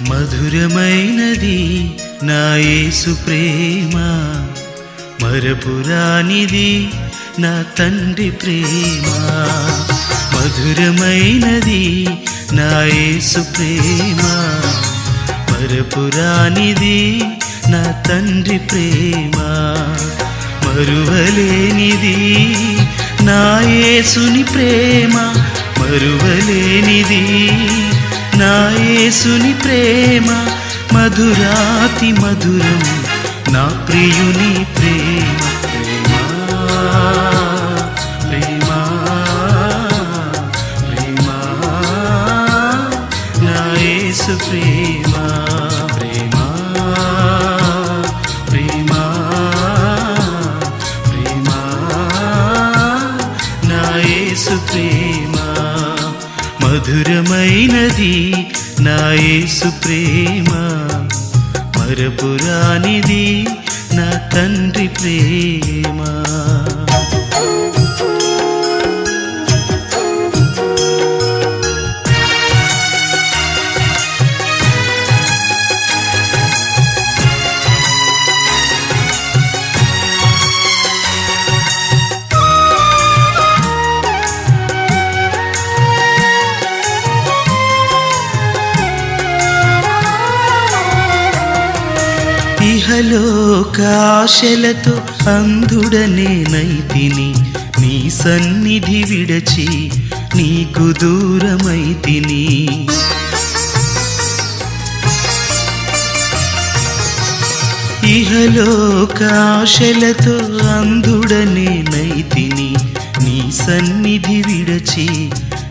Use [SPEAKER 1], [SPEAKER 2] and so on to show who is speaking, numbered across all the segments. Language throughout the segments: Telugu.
[SPEAKER 1] మధురమైనది నా యేసు ప్రేమ, మరపురానిది నా తండ్రి ప్రేమ. మధురమైనది నా యేసు ప్రేమ, మరపురానిది నా తండ్రి ప్రేమ. మరువలేనిది నా యేసుని ప్రేమ, మరువలేనిది నా యేసుని ప్రేమ. మధురాతి మధురం నా ప్రియుని ప్రేమ. ప్రేమ ప్రేమ నా యేసు ప్రేమ. ప్రేమ ప్రేమ ప్రేమ నా యేసు ప్రేమ. మధురమైనది నా యేసు ప్రేమ, మరపురానిది నా తండ్రి ప్రేమ. ఇహలోకాశలతో అంధుడనేనైతిని, నీ సన్నిధి విడచి నీకు దూరమైతిని. ఇహలోకాశలతో అంధుడనేనైతిని, నీ సన్నిధి విడచి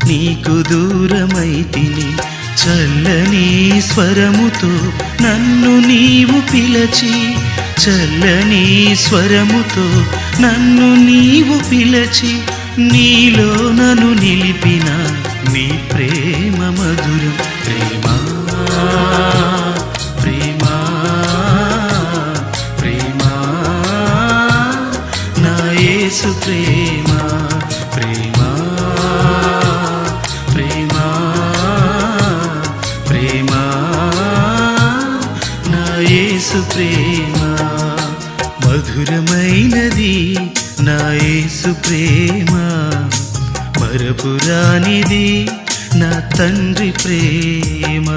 [SPEAKER 1] నీకు దూరమైతిని. చల్లని స్వరముతో నన్ను నీవు పిలచి, చల్లని స్వరముతో నన్ను నీవు పిలచి, నీలో నన్ను నిలిపిన నీ ప్రేమ మధురం. ప్రేమ ప్రేమ ప్రేమ నా యేసు ప్రేమ. ప్రేమ ప్రేమ ప్రేమ నా యేసు ప్రేమ. మధురమైనది నా యేసు ప్రేమ, మరపురానిది నా తండ్రి ప్రేమ.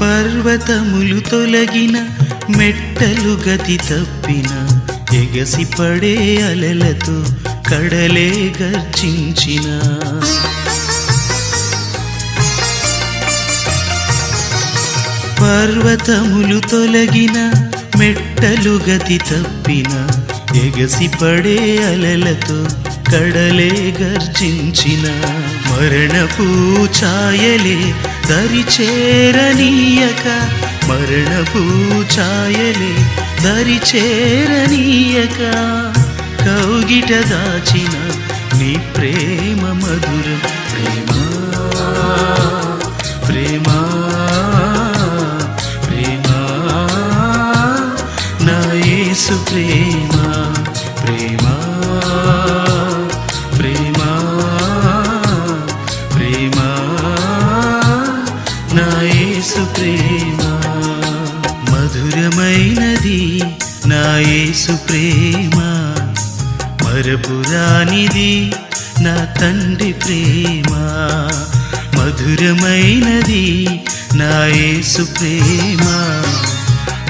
[SPEAKER 1] పర్వతములు తొలగిన, మెట్టలు గతి తప్పిన, ఎగసి పడే అలలతో కడలే గర్జించిన. పర్వతములు తొలగిన, మెట్టలు గతి తప్పిన, ఎగసి పడే అలలతో కడలే గర్జించిన. మరణపు ఛాయలే దరిచేరనీయక, మరణపు ఛాయలే దరిచేరనీయక, కౌగిట దాచిన నీ ప్రేమ మధురం. ప్రేమ ప్రేమ ప్రేమ నా యేసు ప్రేమ. ప్రేమ ప్రేమ ప్రేమ నా యేసు ప్రేమ. మధురమైనది నా యేసు ప్రేమ, మరపురానిది నా తండ్రి ప్రేమ. మధురమైనది నా యేసు ప్రేమ,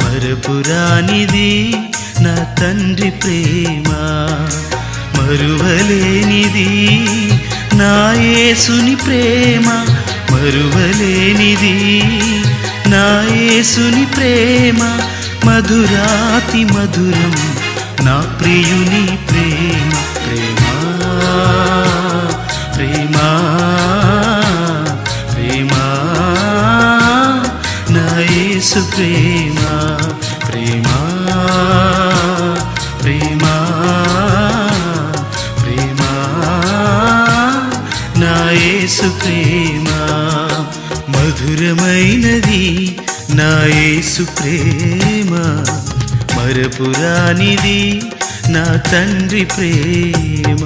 [SPEAKER 1] మరపురానిది నా తండ్రి ప్రేమ. మరువలేనిది నా యేసుని ప్రేమ, మరువలేనిది నా యేసుని ప్రేమ. మధురాతి మధురం నా ప్రియుని ప్రేమ. ప్రేమ ప్రేమ ప్రేమ ప్రేమ ప్రేమ ప్రేమ ప్రేమ నా యేసు ప్రేమ మధురమైనది నా యేసు ప్రేమ మరపురానిది నా తండ్రి ప్రేమ